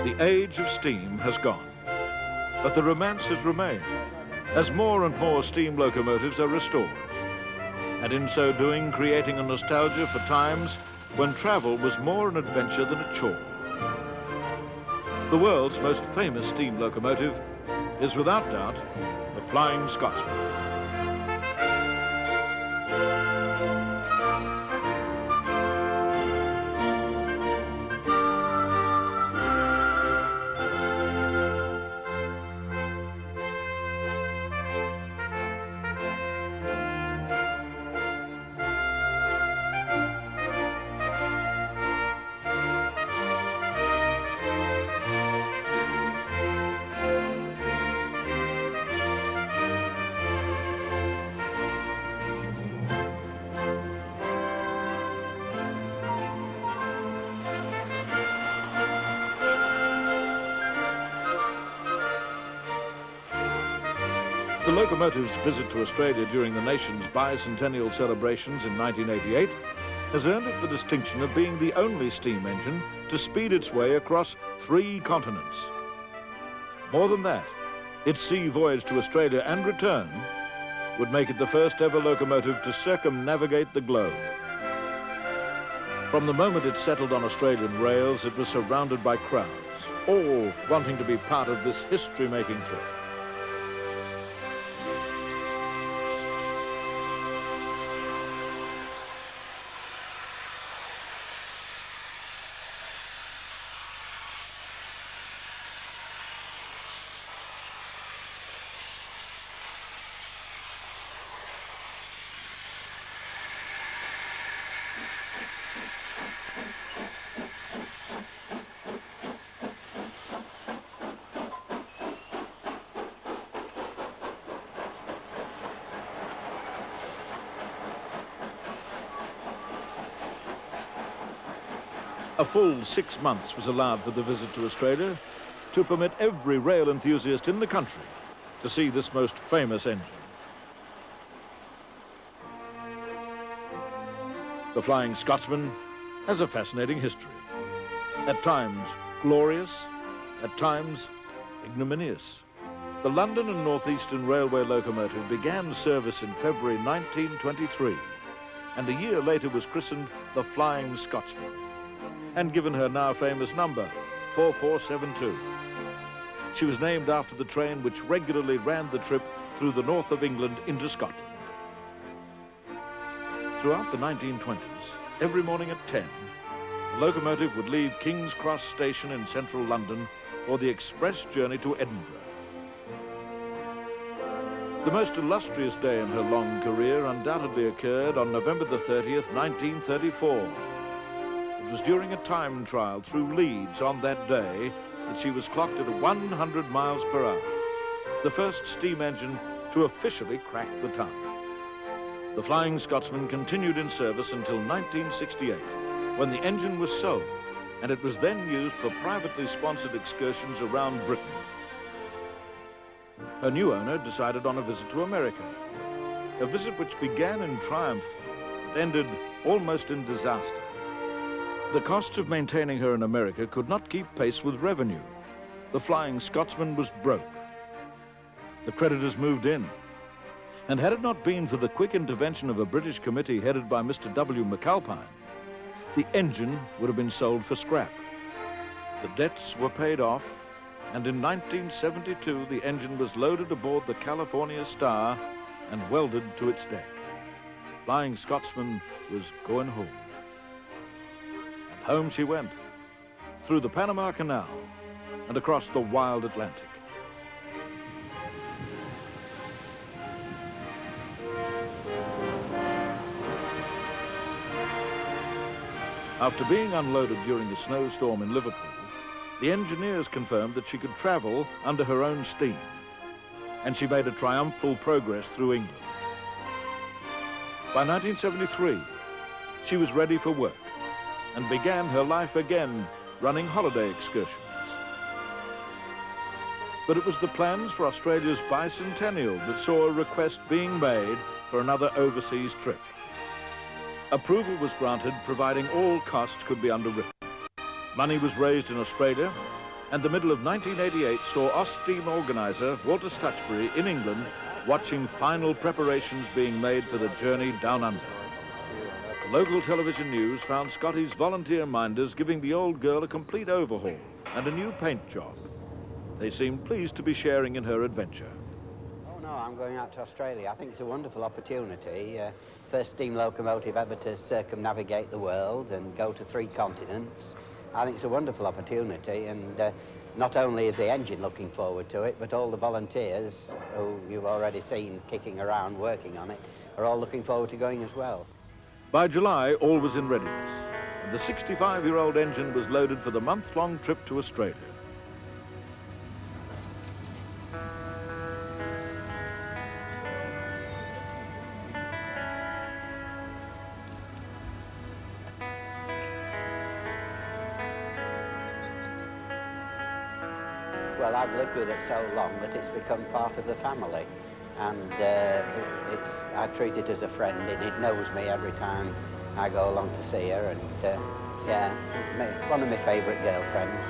The age of steam has gone, but the romance has remained as more and more steam locomotives are restored, and in so doing creating a nostalgia for times when travel was more an adventure than a chore. The world's most famous steam locomotive is without doubt the Flying Scotsman. The locomotive's visit to Australia during the nation's bicentennial celebrations in 1988 has earned it the distinction of being the only steam engine to speed its way across 3 continents. More than that, its sea voyage to Australia and return would make it the first ever locomotive to circumnavigate the globe. From the moment it settled on Australian rails, it was surrounded by crowds, all wanting to be part of this history-making trip. A full 6 months was allowed for the visit to Australia to permit every rail enthusiast in the country to see this most famous engine. The Flying Scotsman has a fascinating history. At times glorious, at times ignominious. The London and North Eastern Railway locomotive began service in February 1923, and a year later was christened the Flying Scotsman, and given her now famous number, 4472. She was named after the train which regularly ran the trip through the north of England into Scotland. Throughout the 1920s, every morning at 10, the locomotive would leave King's Cross Station in central London for the express journey to Edinburgh. The most illustrious day in her long career undoubtedly occurred on November the 30th, 1934. It was during a time trial through Leeds on that day that she was clocked at 100 miles per hour, the first steam engine to officially crack the ton. The Flying Scotsman continued in service until 1968, when the engine was sold, and it was then used for privately sponsored excursions around Britain. Her new owner decided on a visit to America, a visit which began in triumph but ended almost in disaster. The costs of maintaining her in America could not keep pace with revenue. The Flying Scotsman was broke. The creditors moved in, and had it not been for the quick intervention of a British committee headed by Mr. W. McAlpine, the engine would have been sold for scrap. The debts were paid off, and in 1972 the engine was loaded aboard the California Star and welded to its deck. Flying Scotsman was going home. Home she went, through the Panama Canal and across the wild Atlantic. After being unloaded during the snowstorm in Liverpool, the engineers confirmed that she could travel under her own steam, and she made a triumphal progress through England. By 1973, she was ready for work and began her life again running holiday excursions. But it was the plans for Australia's bicentennial that saw a request being made for another overseas trip. Approval was granted, providing all costs could be underwritten. Money was raised in Australia, And the middle of 1988 saw Oststeam organizer Walter Stutchbury in England watching final preparations being made for the journey down under. Local television news found Scotty's volunteer minders giving the old girl a complete overhaul and a new paint job. They seemed pleased to be sharing in her adventure. Oh no, I'm going out to Australia. I think it's a wonderful opportunity. First steam locomotive ever to circumnavigate the world and go to 3 continents. I think it's a wonderful opportunity, and not only is the engine looking forward to it, but all the volunteers who you've already seen kicking around working on it are all looking forward to going as well. By July, all was in readiness, and the 65-year-old engine was loaded for the month-long trip to Australia. Well, I've lived with it so long that it's become part of the family, and I treat it as a friend, and it knows me every time I go along to see her, and yeah, one of my favourite girlfriends.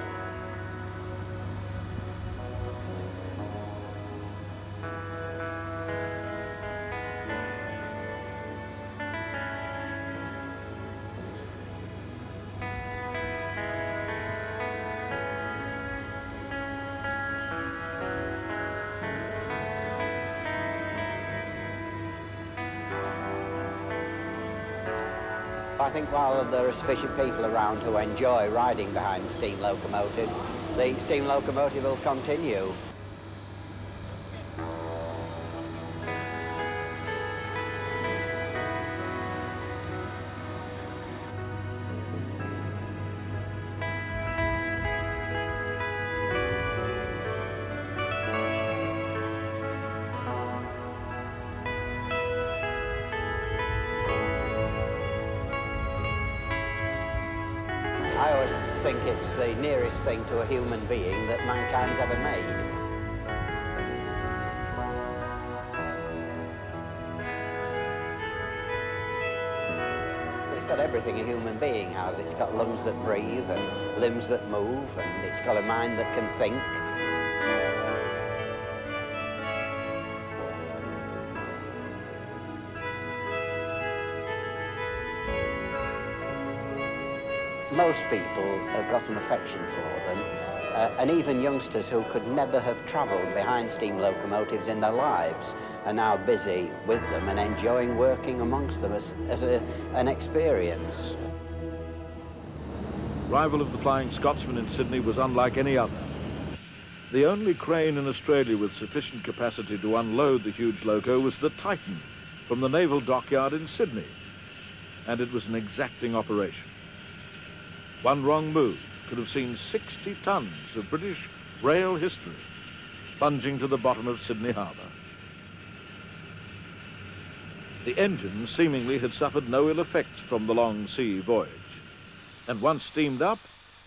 I think while there are sufficient people around who enjoy riding behind steam locomotives, the steam locomotive will continue. I always think it's the nearest thing to a human being that mankind's ever made. It's got everything a human being has. It's got lungs that breathe and limbs that move, and it's got a mind that can think. Most people have got an affection for them, and even youngsters who could never have travelled behind steam locomotives in their lives are now busy with them and enjoying working amongst them as an experience. Arrival of the Flying Scotsman in Sydney was unlike any other. The only crane in Australia with sufficient capacity to unload the huge loco was the Titan from the naval dockyard in Sydney, and it was an exacting operation. One wrong move could have seen 60 tons of British rail history plunging to the bottom of Sydney Harbour. The engine seemingly had suffered no ill effects from the long sea voyage, and once steamed up,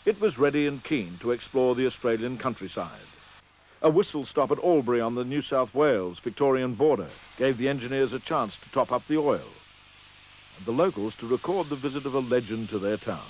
it was ready and keen to explore the Australian countryside. A whistle stop at Albury on the New South Wales-Victorian border gave the engineers a chance to top up the oil, and the locals to record the visit of a legend to their town.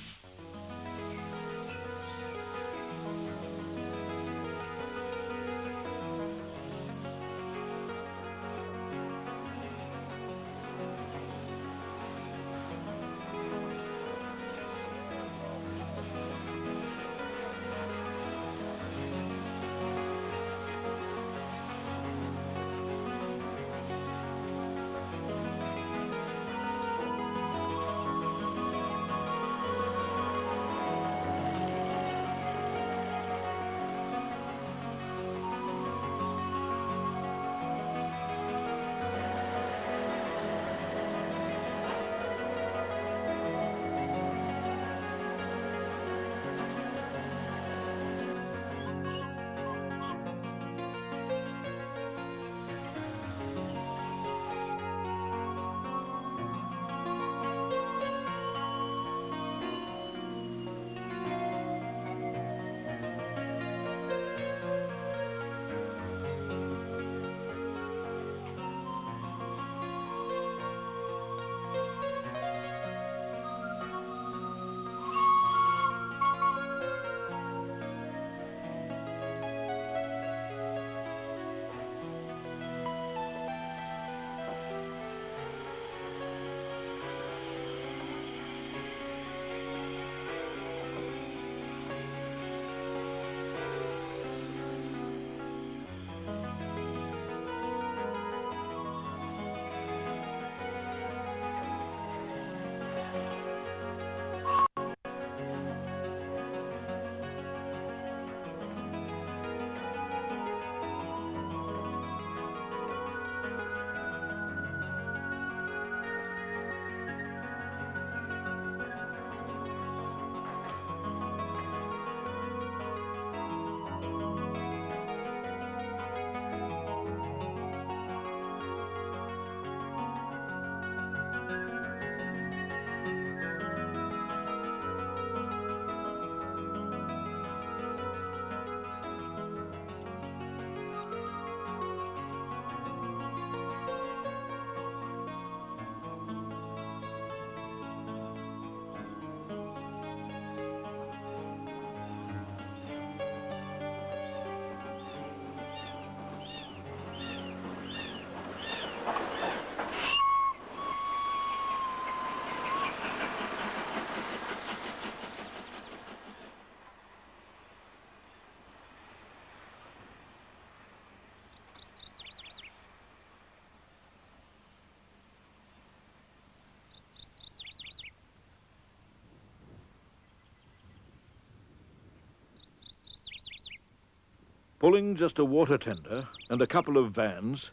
Pulling just a water tender and a couple of vans,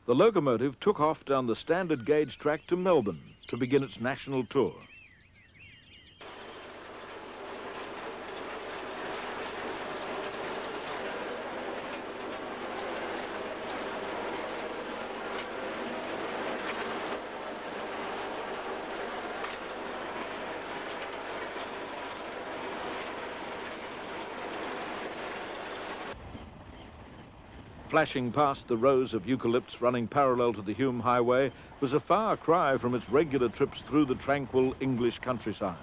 the locomotive took off down the standard gauge track to Melbourne to begin its national tour. Flashing past the rows of eucalypts running parallel to the Hume Highway was a far cry from its regular trips through the tranquil English countryside.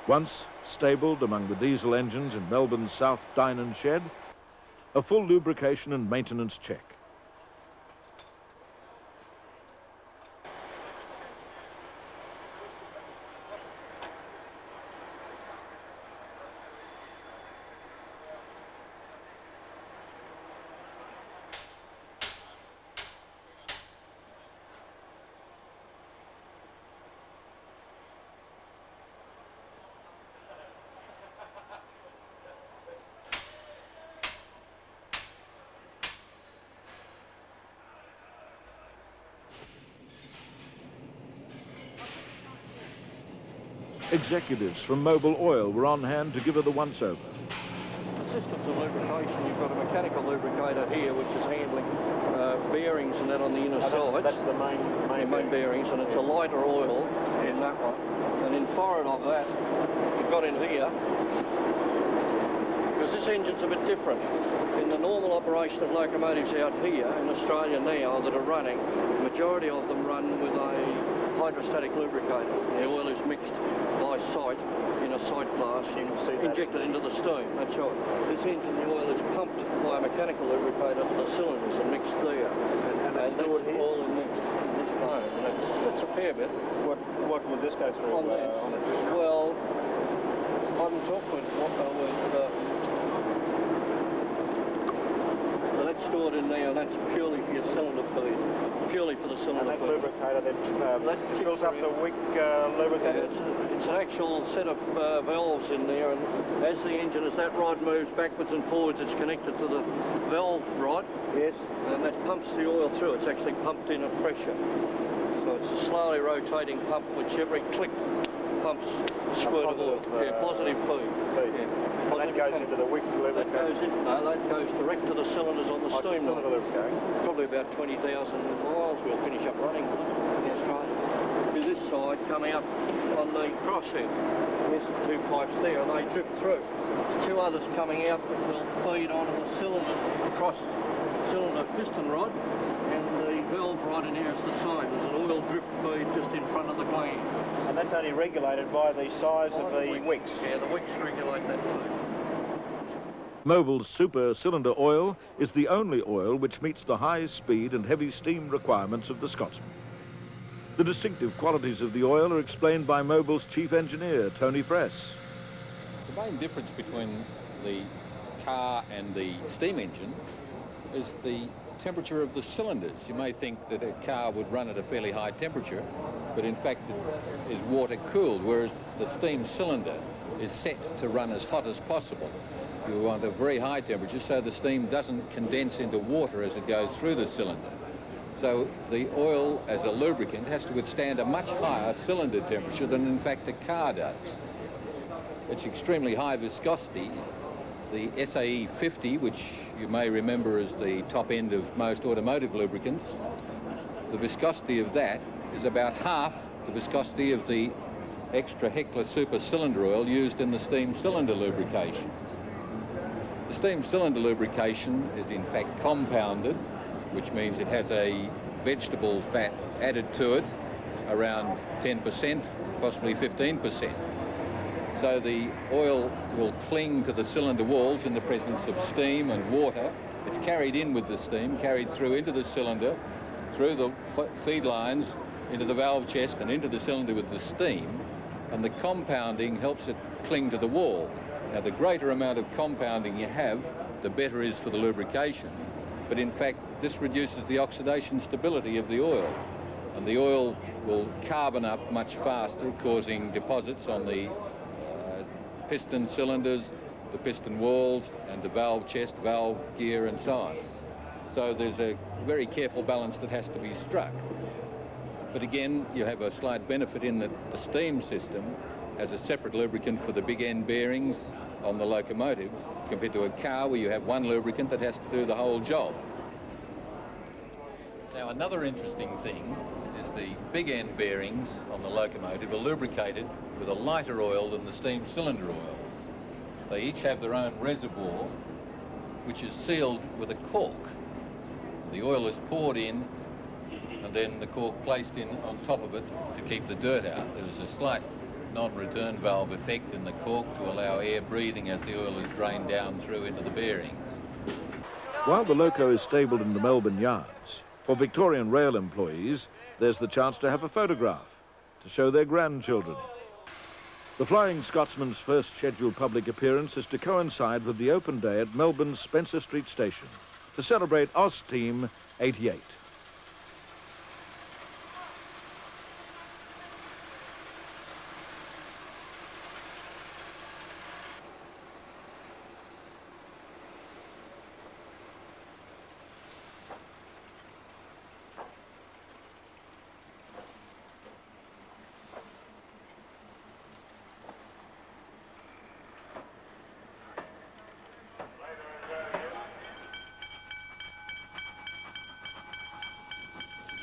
Once stabled among the diesel engines in Melbourne's South Dynon shed, a full lubrication and maintenance check. Executives from Mobil Oil were on hand to give her the once-over. The systems of lubrication, you've got a mechanical lubricator here which is handling bearings and that on the inner sides. That's the main bearings, and it's a lighter oil in that one. And in forward of that, you've got in here, because this engine's a bit different. In the normal operation of locomotives out here in Australia now that are running, the majority of them run with a hydrostatic lubricator. The oil is mixed by sight in a sight glass, injected into the steam. That's right. This engine, the oil is pumped by a mechanical lubricator to the cylinders and mixed there. And that's all in this and it's a fair bit. What would this go through On that, on it? well, I'm talking with that's stored in there, and that's purely for your cylinder feed, purely for the cylinder And that feed. lubricator then fills up the wick lubricator? Yeah, it's an actual set of valves in there, and as the engine, as that rod moves backwards and forwards, it's connected to the valve rod. Yes. And that pumps the oil through. It's actually pumped in at pressure. So it's a slowly rotating pump which every click pumps a squirt of oil. Positive feed. Yeah. And that goes into the wick lubricator? That goes direct to the cylinders on the steam line. Lubricator. Probably about 20,000 miles we'll finish up running in Australia. To this side, coming up on the crosshead. There's the two pipes there, and they drip through. There's two others coming out that will feed onto the cylinder, cross-cylinder piston rod, and the valve rod in here is the same. There's an oil drip feed just in front of the gland. And that's only regulated by the size of the wicks? Yeah, the wicks regulate that feed. Mobil's super cylinder oil is the only oil which meets the high speed and heavy steam requirements of the Scotsman. The distinctive qualities of the oil are explained by Mobil's chief engineer, Tony Press. The main difference between the car and the steam engine is the temperature of the cylinders. You may think that a car would run at a fairly high temperature, but in fact it is water cooled, whereas the steam cylinder is set to run as hot as possible. You want a very high temperature so the steam doesn't condense into water as it goes through the cylinder. So the oil as a lubricant has to withstand a much higher cylinder temperature than in fact a car does. It's extremely high viscosity. The SAE 50, which you may remember as the top end of most automotive lubricants, the viscosity of that is about half the viscosity of the extra Heckler super cylinder oil used in the steam cylinder lubrication. The steam cylinder lubrication is in fact compounded, which means it has a vegetable fat added to it, around 10%, possibly 15%. So the oil will cling to the cylinder walls in the presence of steam and water. It's carried in with the steam, carried through into the cylinder, through the feed lines, into the valve chest and into the cylinder with the steam, and the compounding helps it cling to the wall. Now, the greater amount of compounding you have, the better it is for the lubrication. But in fact, this reduces the oxidation stability of the oil, and the oil will carbon up much faster, causing deposits on the piston cylinders, the piston walls, and the valve chest, valve gear, and so on. So there's a very careful balance that has to be struck. But again, you have a slight benefit in that the steam system has a separate lubricant for the big end bearings on the locomotive, compared to a car where you have one lubricant that has to do the whole job. Now, another interesting thing is the big end bearings on the locomotive are lubricated with a lighter oil than the steam cylinder oil. They each have their own reservoir, which is sealed with a cork. The oil is poured in, and then the cork placed in on top of it to keep the dirt out. There's a slight non-return valve effect in the cork to allow air breathing as the oil is drained down through into the bearings. While the loco is stabled in the Melbourne yards, for Victorian rail employees, there's the chance to have a photograph to show their grandchildren. The Flying Scotsman's first scheduled public appearance is to coincide with the open day at Melbourne's Spencer Street Station to celebrate Oz Team 88.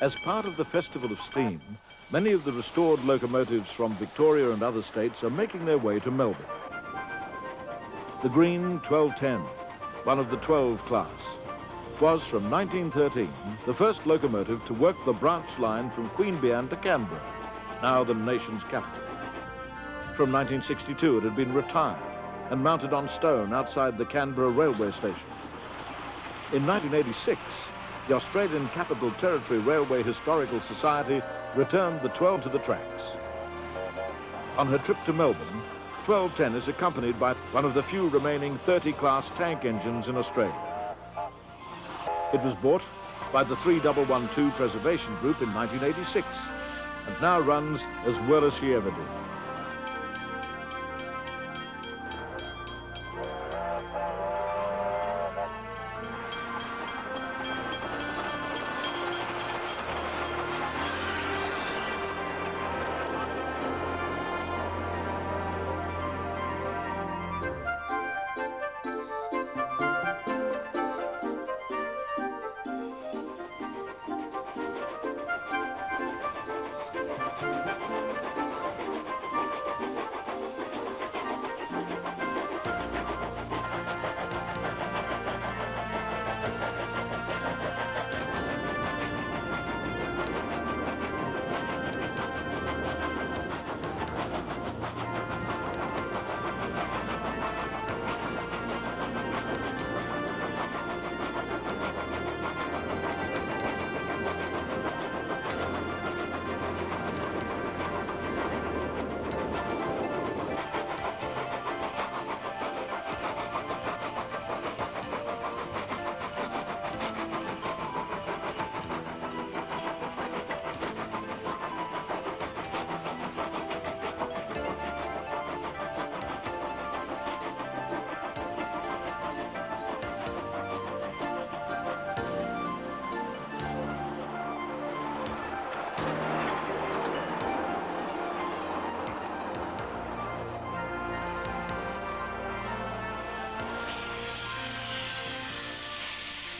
As part of the Festival of Steam, many of the restored locomotives from Victoria and other states are making their way to Melbourne. The Green 1210, one of the 12 class, was from 1913 the first locomotive to work the branch line from Queanbeyan to Canberra, now the nation's capital. From 1962 it had been retired and mounted on stone outside the Canberra railway station. In 1986, the Australian Capital Territory Railway Historical Society returned the 12 to the tracks. On her trip to Melbourne, 1210 is accompanied by one of the few remaining 30-class tank engines in Australia. It was bought by the 3112 Preservation Group in 1986 and now runs as well as she ever did.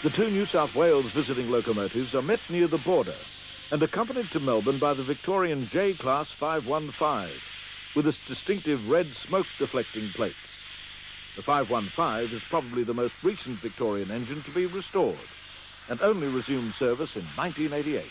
The two New South Wales visiting locomotives are met near the border and accompanied to Melbourne by the Victorian J-Class 515 with its distinctive red smoke-deflecting plates. The 515 is probably the most recent Victorian engine to be restored and only resumed service in 1988.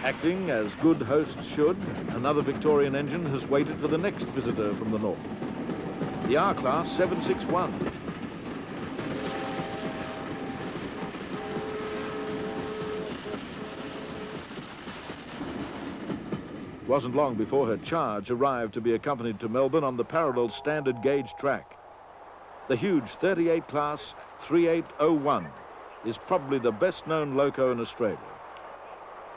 Acting as good hosts should, another Victorian engine has waited for the next visitor from the north. The R-Class 761. It wasn't long before her charge arrived to be accompanied to Melbourne on the parallel standard gauge track. The huge 38 class 3801 is probably the best known loco in Australia.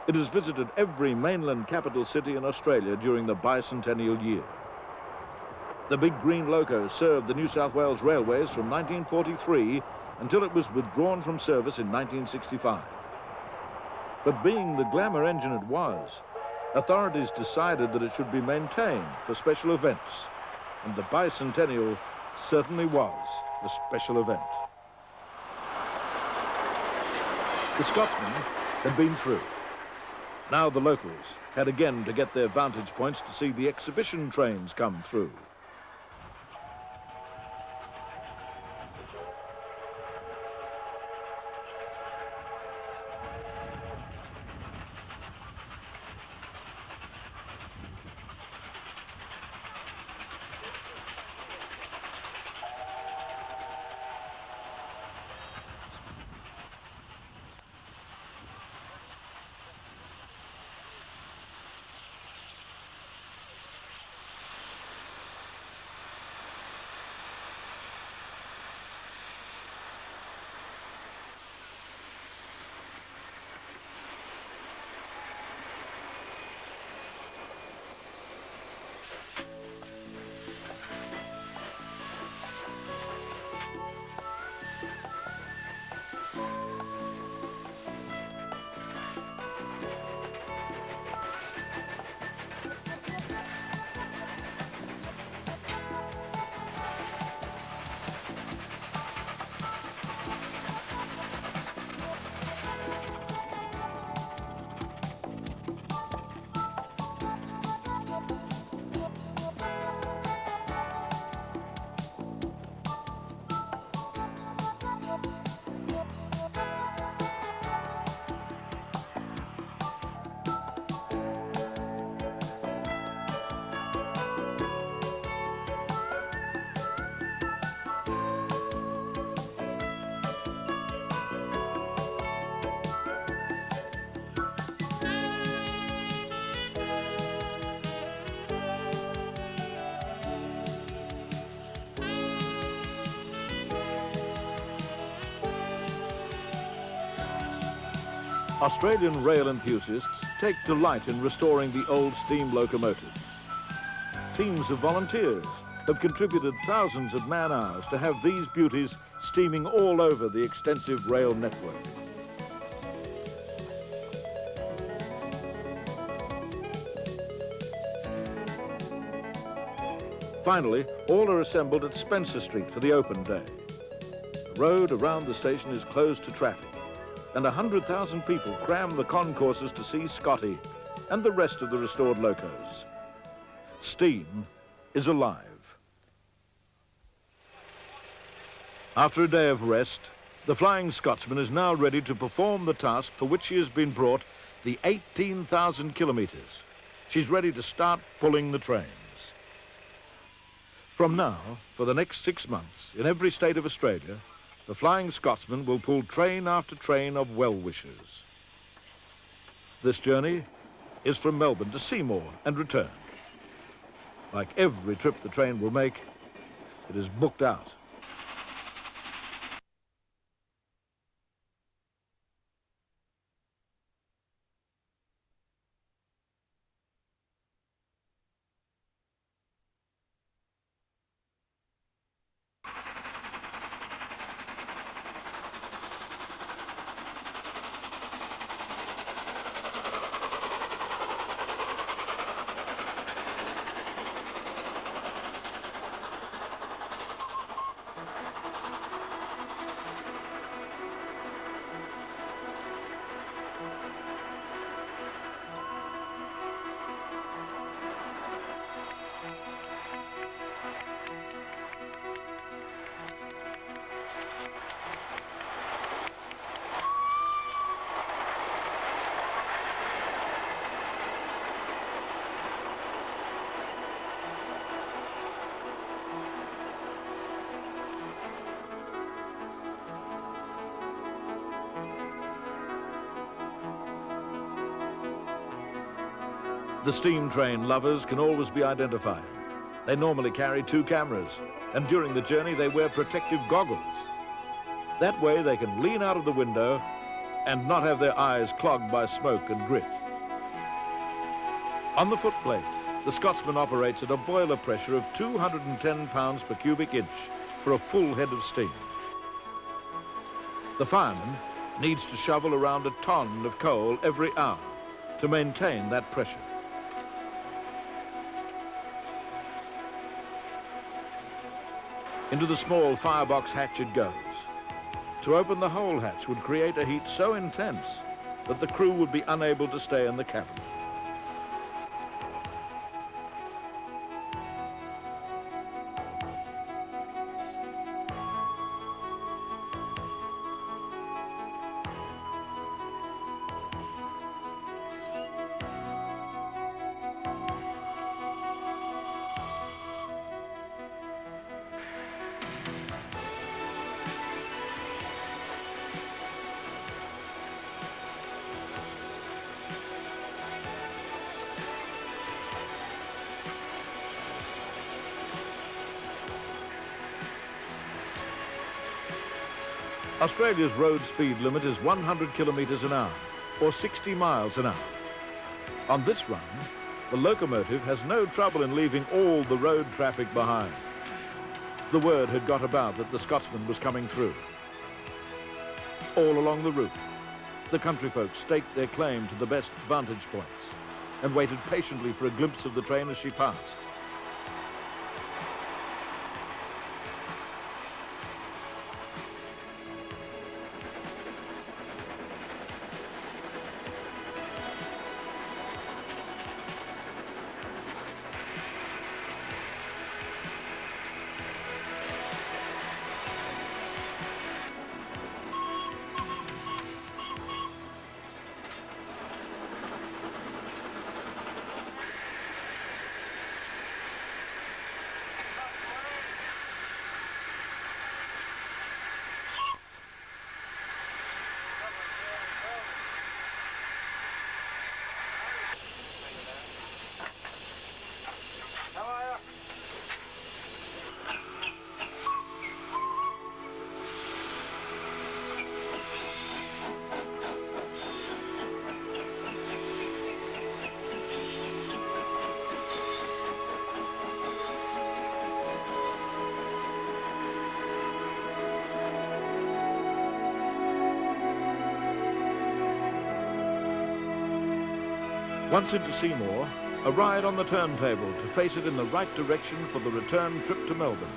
It has visited every mainland capital city in Australia during the bicentennial year. The big green loco served the New South Wales Railways from 1943 until it was withdrawn from service in 1965. But being the glamour engine it was, authorities decided that it should be maintained for special events, and the bicentennial certainly was a special event. The Scotsman had been through. Now the locals had again to get their vantage points to see the exhibition trains come through. Australian rail enthusiasts take delight in restoring the old steam locomotives. Teams of volunteers have contributed thousands of man-hours to have these beauties steaming all over the extensive rail network. Finally, all are assembled at Spencer Street for the open day. The road around the station is closed to traffic, and 100,000 people cram the concourses to see Scotty and the rest of the restored locos. Steam is alive. After a day of rest, the Flying Scotsman is now ready to perform the task for which she has been brought the 18,000 kilometres. She's ready to start pulling the trains. From now, for the next 6 months, in every state of Australia, the Flying Scotsman will pull train after train of well-wishers. This journey is from Melbourne to Seymour and return. Like every trip the train will make, it is booked out. The steam train lovers can always be identified. They normally carry 2 cameras, and during the journey they wear protective goggles. That way they can lean out of the window and not have their eyes clogged by smoke and grit. On the footplate, the Scotsman operates at a boiler pressure of 210 pounds per cubic inch for a full head of steam. The fireman needs to shovel around a ton of coal every hour to maintain that pressure. Into the small firebox hatch it goes. To open the whole hatch would create a heat so intense that the crew would be unable to stay in the cabin. Australia's road speed limit is 100 kilometres an hour, or 60 miles an hour. On this run, the locomotive has no trouble in leaving all the road traffic behind. The word had got about that the Scotsman was coming through. All along the route, the country folks staked their claim to the best vantage points and waited patiently for a glimpse of the train as she passed. Once into Seymour, a ride on the turntable to face it in the right direction for the return trip to Melbourne.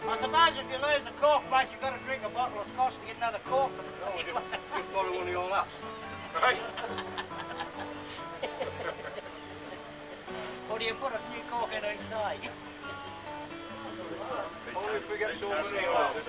I suppose if you lose a cork, mate, you've got to drink a bottle of scotch to get another cork. Just borrow one of your laps. Or do you put a new cork in each day? Only if we get so many hours.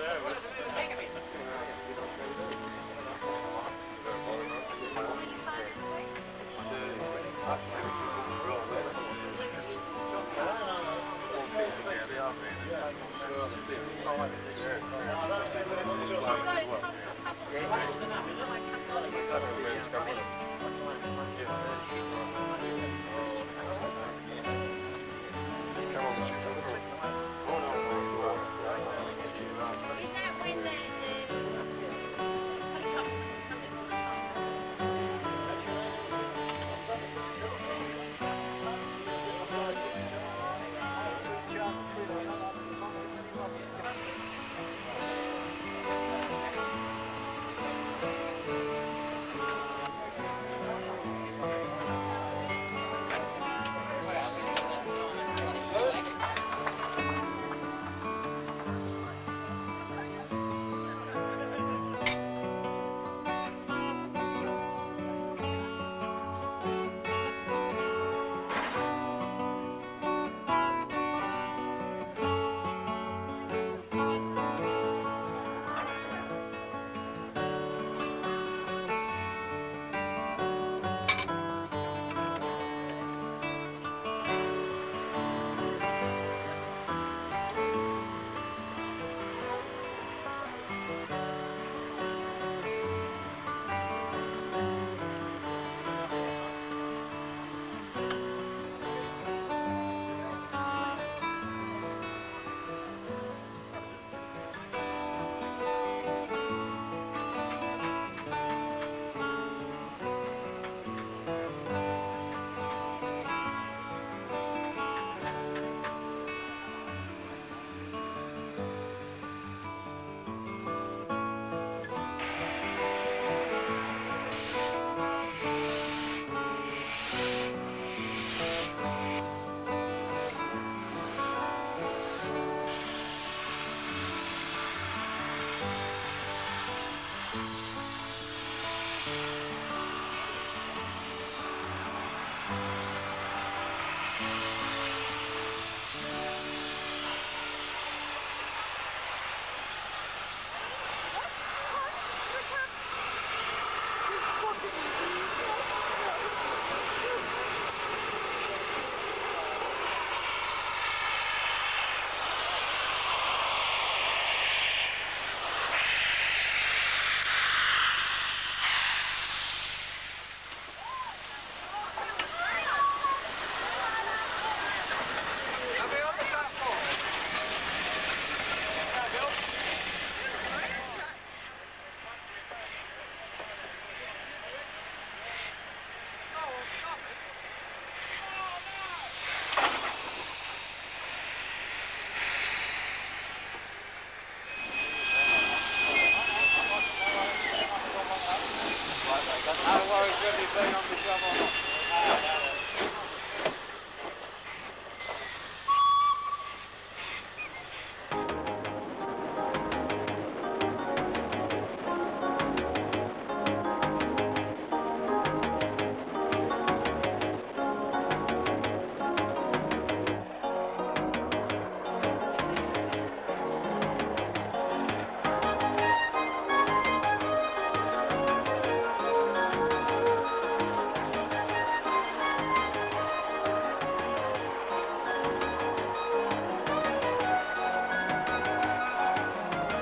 you've been on the job or not?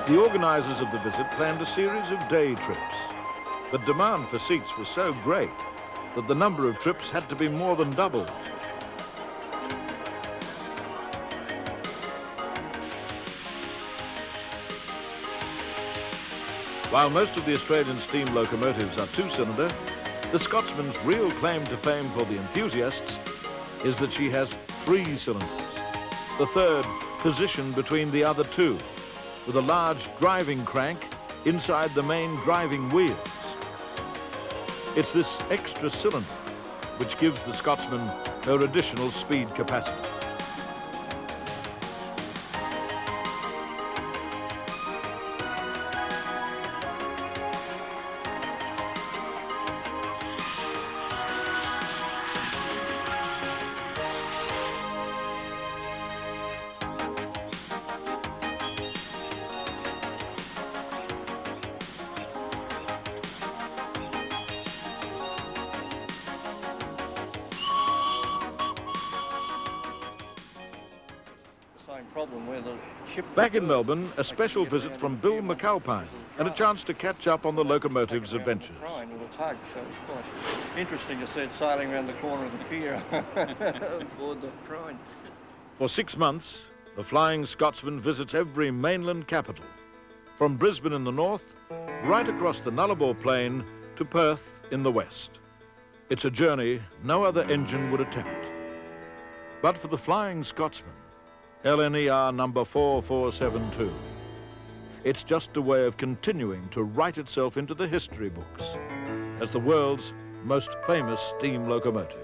The organisers of the visit planned a series of day trips, but demand for seats was so great that the number of trips had to be more than doubled. While most of the Australian steam locomotives are two-cylinder, the Scotsman's real claim to fame for the enthusiasts is that she has 3 cylinders, the third positioned between the other 2, with a large driving crank inside the main driving wheels. It's this extra cylinder which gives the Scotsman her additional speed capacity. Problem where the ship... Back in Melbourne, a special visit from Bill McAlpine and a chance to catch up on the locomotive's adventures. With a tug, so it's quite interesting to see it sailing around the corner of the pier aboard the Tring. For 6 months, the Flying Scotsman visits every mainland capital, from Brisbane in the north, right across the Nullarbor Plain to Perth in the west. It's a journey no other engine would attempt. But for the Flying Scotsman, LNER number 4472. It's just a way of continuing to write itself into the history books as the world's most famous steam locomotive.